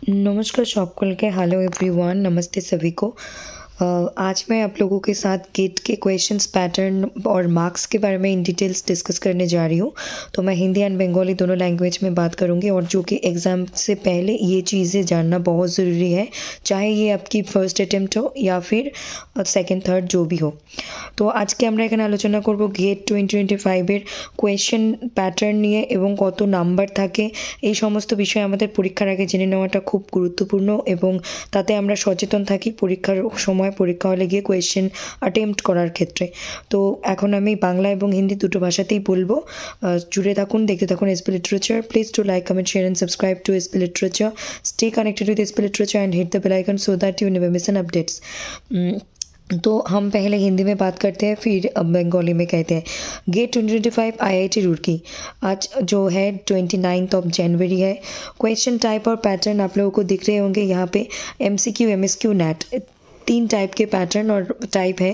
नमस्कार शॉपकल के hello everyone, नमस्ते सभी को। आज मैं आप लोगों के साथ गेट के क्वेश्चंस पैटर्न और मार्क्स के बारे में इन डिटेल्स डिस्कस करने जा रही हूँ। तो मैं हिंदी एंड बंगाली दोनों लैंग्वेज में बात करूँगी और जो कि एग्ज़ाम से पहले ये चीज़ें जानना बहुत ज़रूरी है, चाहे ये आपकी फर्स्ट अटेम्प्ट हो या फिर सेकेंड थर्ड जो भी हो। তো আজকে আমরা এখানে আলোচনা করব গেট 2025 এর কোয়েশ্চেন প্যাটার্ন নিয়ে এবং কত নাম্বার থাকে এই সমস্ত বিষয় আমাদের পরীক্ষার আগে জেনে নেওয়াটা খুব গুরুত্বপূর্ণ এবং তাতে আমরা সচেতন থাকি পরীক্ষার সময় পরীক্ষা হলে গিয়ে কোয়েশ্চেন অ্যাটেম্প্ট করার ক্ষেত্রে। তো এখন আমি বাংলা এবং হিন্দি দুটো ভাষাতেই বলবো। জুড়ে থাকুন, দেখতে থাকুন SP literature. Please to like, comment, share and subscribe to SP literature. Stay connected with SP literature and hit the bell icon so that you never miss an updates. तो हम पहले हिंदी में बात करते हैं, फिर बंगाली में कहते हैं। गेट 2025 आईआईटी रुड़की आज जो है 29 जनवरी है। क्वेश्चन टाइप और पैटर्न आप लोगों को दिख रहे होंगे यहाँ पे। एमसीक्यू, एमएसक्यू, नेट, तीन टाइप के पैटर्न और टाइप है।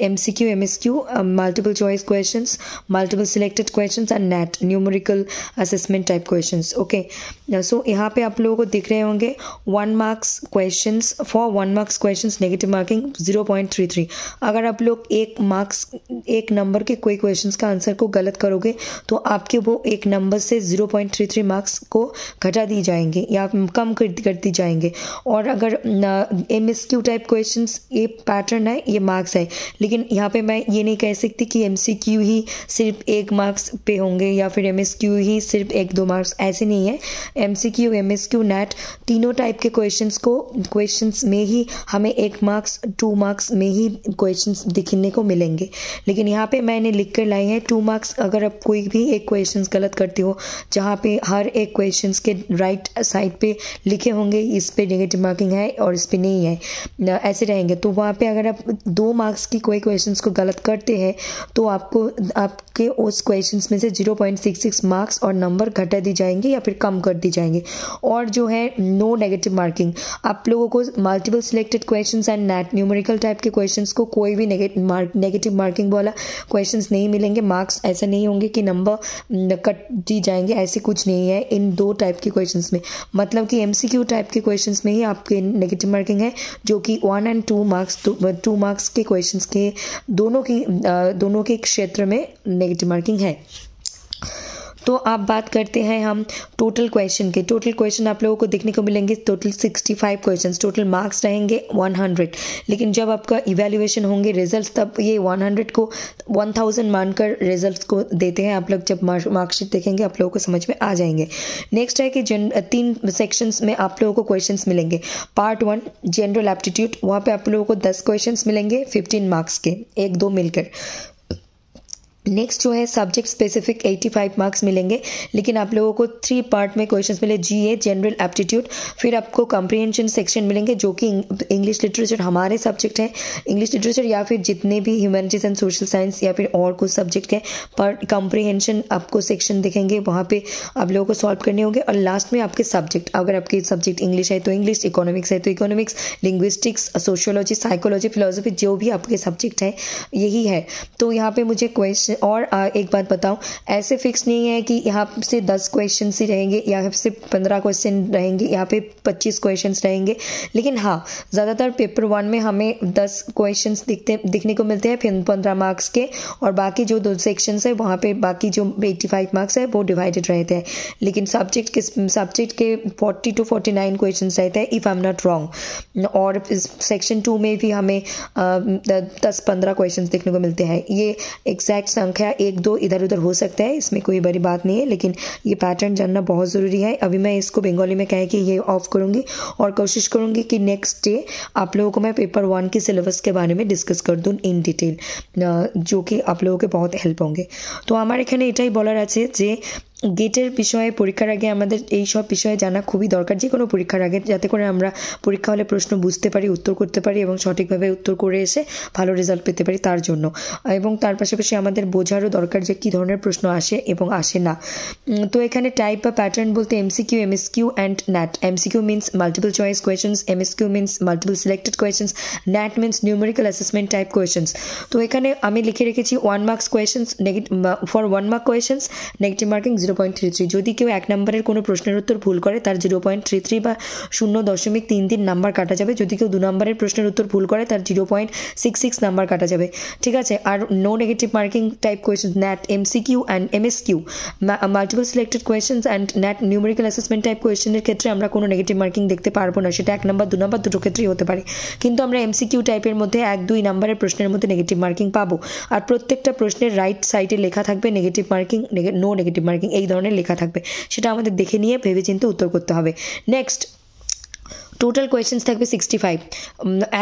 MCQ, MSQ, multiple choice questions, multiple selected questions and NAT, numerical assessment type questions. Okay, so यहाँ पे आप लोगों को दिख रहे होंगे 1 marks questions. For 1 marks questions negative marking 0.33। अगर आप लोग एक नंबर के कोई क्वेश्चंस का आंसर को गलत करोगे तो आपके वो एक नंबर से 0.33 मार्क्स को घटा दी जाएंगे या कम कर दी जाएंगे। और अगर एमएसक्यू टाइप क्वेश्चंस ये पैटर्न है, ये मार्क्स है, लेकिन यहाँ पे मैं ये नहीं कह सकती कि एमसीक्यू ही सिर्फ 1 मार्क्स पे होंगे या फिर एमएसक्यू ही सिर्फ 1-2 मार्क्स, ऐसे नहीं है। एमसीक्यू, एमएसक्यू, नेट तीनों टाइप के क्वेश्चंस में ही हमें 1 मार्क्स 2 मार्क्स में ही क्वेश्चंस दिखने को मिलेंगे। लेकिन यहाँ पे मैंने लिख कर लाई है 2 मार्क्स। अगर आप कोई भी एक क्वेश्चंस गलत करते हो जहाँ पे हर एक क्वेश्चंस के राइट साइड पे लिखे होंगे इस पे नेगेटिव मार्किंग है और इस पे नहीं है, ऐसे रहेंगे, तो वहाँ पे अगर आप 2 मार्क्स की कोई क्वेश्चंस को गलत करते हैं तो आपके उस क्वेश्चंस में से 0.66 मार्क्स और नंबर घटा दी जाएंगे या फिर कम कर दी जाएंगे। और जो है नो नेगेटिव मार्किंग, आप लोगों को multiple selected questions and NAT, numerical type के क्वेश्चंस को कोई भी नेगेटिव मार्किंग वाला क्वेश्चंस नहीं मिलेंगे। मार्क्स ऐसा नहीं होंगे कि नंबर कट दी जाएंगे, ऐसे कुछ नहीं है इन 2 टाइप के क्वेश्चंस में। मतलब कि एमसीक्यू टाइप के क्वेश्चंस में ही आपके नेगेटिव मार्किंग है, जो कि 1 और 2 मार्क्स के क्वेश्चंस के दोनों के क्षेत्र में नेगेटिव मार्किंग है। तो आप बात करते हैं हम टोटल क्वेश्चन के। टोटल क्वेश्चन आप लोगों को देखने को मिलेंगे टोटल 65 क्वेश्चंस, टोटल मार्क्स रहेंगे 100। लेकिन जब आपका इवैल्यूएशन होंगे रिजल्ट्स, तब ये 100 को 1000 मानकर रिजल्ट्स को देते हैं। आप लोग जब मार्कशीट देखेंगे आप लोगों को समझ में आ जाएंगे। नेक्स्ट है कि 3 सेक्शंस में आप लोगों को क्वेश्चंस मिलेंगे। पार्ट 1 जनरल एप्टीट्यूड, वहाँ पे आप लोगों को 10 क्वेश्चंस मिलेंगे 15 मार्क्स के, 1-2 मिलकर। नेक्स्ट जो है सब्जेक्ट स्पेसिफिक 85 मार्क्स मिलेंगे, लेकिन आप लोगों को 3 पार्ट में क्वेश्चंस मिले, जीए, जनरल एप्टीट्यूड, फिर आपको कॉम्प्रिहेंशन सेक्शन मिलेंगे जो कि इंग्लिश लिटरेचर हमारे सब्जेक्ट है, इंग्लिश लिटरेचर या फिर जितने भी ह्यूमैनिटीज एंड सोशल साइंस या फिर और कुछ सब्जेक्ट है, पर कॉम्प्रिहेंशन आपको सेक्शन दिखेंगे, वहाँ पे आप लोगों को सॉल्व करने होंगे। और लास्ट में आपके सब्जेक्ट, अगर आपके सब्जेक्ट इंग्लिश है तो इंग्लिश, इकोनॉमिक्स है तो economics, linguistics, sociology, psychology, philosophy, जो भी आपके सब्जेक्ट है यही है। तो यहाँ पे मुझे क्वेश्चन और एक बात बताऊं, ऐसे फिक्स नहीं है कि यहाँ से 10 क्वेश्चन ही रहेंगे, यहाँ से 15 क्वेश्चन रहेंगे, यहाँ पे 25 क्वेश्चन रहेंगे। लेकिन हाँ, ज़्यादातर पेपर 1 में हमें 10 क्वेश्चन दिखने को मिलते हैं, फिर 15 मार्क्स के, और बाकी जो 2 सेक्शन है वहाँ पे बाकी जो 85 मार्क्स है वो डिवाइडेड रहते हैं। लेकिन सब्जेक्ट के 40 to 49 क्वेश्चन रहते हैं if I am not wrong. और सेक्शन 2 में भी हमें 10-15 क्वेश्चन देखने को मिलते हैं। ये एग्जैक्ट संख्या 1-2 इधर उधर हो सकता है, इसमें कोई बड़ी बात नहीं है, लेकिन ये पैटर्न जानना बहुत ज़रूरी है। अभी मैं इसको बंगाली में कह के ये ऑफ करूँगी और कोशिश करूँगी कि नेक्स्ट डे आप लोगों को मैं पेपर 1 के सिलेबस के बारे में डिस्कस कर दूँ इन डिटेल, जो कि आप लोगों के बहुत हेल्प होंगे। तो আমার এখানে এটাই বলার আছে যে গেটের বিষয়ে পরীক্ষার আগে আমাদের এই সব বিষয়ে জানা খুবই দরকার, যে কোনো পরীক্ষার আগে, যাতে করে আমরা পরীক্ষা হলে প্রশ্ন বুঝতে পারি, উত্তর করতে পারি এবং সঠিকভাবে উত্তর করে এসে ভালো রেজাল্ট পেতে পারি তার জন্য। এবং তার পাশাপাশি আমাদের বোঝারও দরকার যে কী ধরনের প্রশ্ন আসে এবং আসে না। তো এখানে টাইপ বা প্যাটার্ন বলতে MCQ, MSQ and NAT. MCQ means multiple choice questions, MSQ means multiple selected questions, NAT means numerical assessment type questions. তো এখানে আমি লিখে রেখেছি 1 marks questions, for 1 mark questions negative marking 0.66 0.33। যদি কেউ 1 নম্বরের কোনো প্রশ্নের উত্তর ভুল করে তার 0.33 বা 0.33 নাম্বার কাটা যাবে। যদি কেউ 2 নম্বরের প্রশ্নের উত্তর ভুল করে তার 0.66 নাম্বার কাটা যাবে, ঠিক আছে। আর no negative marking type question, NAT MCQ and MSQ, multiple selected questions and NAT numerical assessment type কোয়েশ্চেনের ক্ষেত্রে আমরা কোনো নেগেটিভ মার্কিং দেখতে পারবো না। সেটা 1 নম্বর 2 নম্বর দুটো ক্ষেত্রেই হতে পারে, কিন্তু আমরা এমসিকিউ টাইপের মধ্যে 1-2 নম্বরের প্রশ্নের মধ্যে নেগেটিভ মার্কিং পাবো। আর প্রত্যেকটা প্রশ্নের রাইট সাইডে লেখা থাকবে negative marking, no negative marking, এই ধরনের লেখা থাকবে। সেটা আমাদের দেখে নিয়ে ভেবেচিন্তে উত্তর করতে হবে। নেক্সট, টোটাল কোয়েশ্চেন্স থাকবে 65,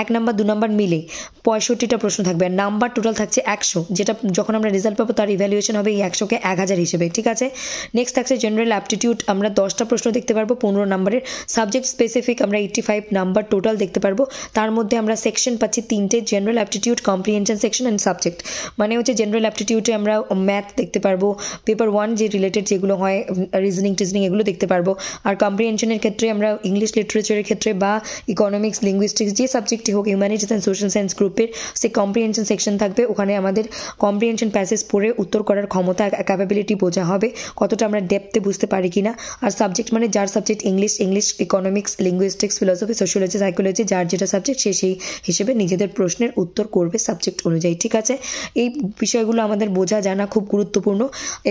1 নাম্বার 2 নাম্বার মিলে 65টা প্রশ্ন থাকবে। আর নাম্বার টোটাল থাকছে 100, যেটা যখন আমরা রেজাল্ট পাবো তার ইভ্যালুয়েশন হবে এই 100কে 1000 হিসেবে, ঠিক আছে। নেক্সট থাকছে জেনারেল অ্যাপটিটিউড, আমরা 10টা প্রশ্ন দেখতে পারবো 15 নাম্বারের। সাবজেক্ট স্পেসিফিক আমরা 85 নাম্বার টোটাল দেখতে পারবো। তার মধ্যে আমরা সেকশন পাচ্ছি 3টে, general aptitude, comprehension section and subject. মানে হচ্ছে জেনারেল অ্যাপটিটিউডে আমরা ম্যাথ দেখতে পারবো, পেপার 1 যে রিলেটেড যেগুলো হয় রিজনিং টিজনিং এগুলো দেখতে পারবো। আর কম্প্রিহেনশনের ক্ষেত্রে আমরা ইংলিশ লিটারেচারের ক্ষেত্রে বা ইকোনমিক্স, লিঙ্গুইস্টিক্স, যে সাবজেক্টই হোক, হিউম্যানিটিস অ্যান্ড সোশ্যাল সায়েন্স গ্রুপের সে কম্প্রিহেনশন সেকশন থাকবে। ওখানে আমাদের কম্প্রিহেনশন প্যাসেজ পড়ে উত্তর করার ক্ষমতা, ক্যাপাবিলিটি বোঝা হবে, কতটা আমরা ডেপথে বুঝতে পারি কিনা। আর সাবজেক্ট মানে যার subject English, economics, linguistics, philosophy, sociology, psychology, যার যেটা সাবজেক্ট সে সেই হিসেবে নিজেদের প্রশ্নের উত্তর করবে সাবজেক্ট অনুযায়ী, ঠিক আছে। এই বিষয়গুলো আমাদের বোঝা জানা খুব গুরুত্বপূর্ণ।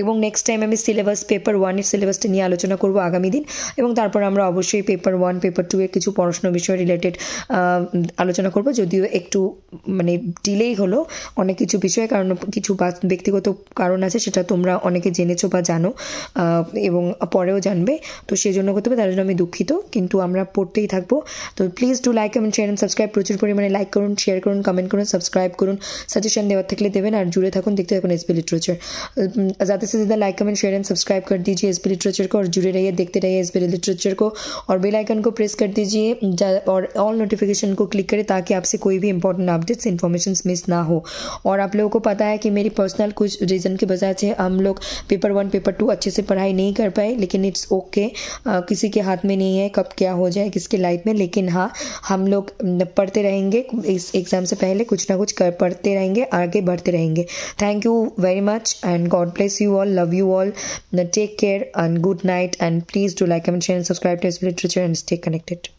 এবং নেক্সট টাইম আমি সিলেবাস, পেপার 1-এর সিলেবাসটা নিয়ে আলোচনা করব আগামী দিন। এবং তারপর আমরা অবশ্যই পেপার 1, পেপার 2 এর কিছু পড়াশোনা বিষয় রিলেটেড আলোচনা করব, যদিও একটু মানে ডিলেই হলো অনেক কিছু বিষয়ে, কারণ কিছু ব্যক্তিগত কারণ আছে, সেটা তোমরা অনেকে জেনেছো বা জানো এবং পরেও জানবে, তো সেই জন্য করতে হবে, তার জন্য আমি দুঃখিত, কিন্তু আমরা পড়তেই থাকবো। তো please do like, comment, share and subscribe. প্রচুর পরিমাণে লাইক করুন, শেয়ার করুন, কমেন্ট করুন, সাবস্ক্রাইব করুন, সাজেশন দেওয়ার থাকলে দেবেন, আর जुड़े থাকুন, देखते থাকুন एसपी लिटरेचर। ज़्यादा से ज़्यादा like, comment, share and subscribe कर दीजिए एसपी लिटरेचर को, और जुड़े रहिए, देखते रहिए एसपी लिटरेचर को, और बेल आइकन को प्रेस कर दीजिए और ऑल नोटिफिकेशन को क्लिक करें, ताकि आपसे कोई भी इंपॉर्टेंट अपडेट्स इन्फॉर्मेशन मिस ना हो। और आप लोगों को पता है कि मेरी पर्सनल कुछ रीज़न की वजह से हम लोग पेपर 1, पेपर 2 अच्छे से पढ़ाई नहीं कर पाए, लेकिन इट्स ओके, किसी के हाथ में नहीं है कब क्या हो जाए किसके लाइफ में, लेकिन हाँ हम लोग पढ़ते रहेंगे, इस एग्ज़ाम से पहले कुछ ना कुछ पढ़ते रहेंगे, आगे बढ़ते रहेंगे। Thank you very much and God bless you all, love you all, take care and good night, and please do like, comment, share and subscribe to SP literature and stay connected.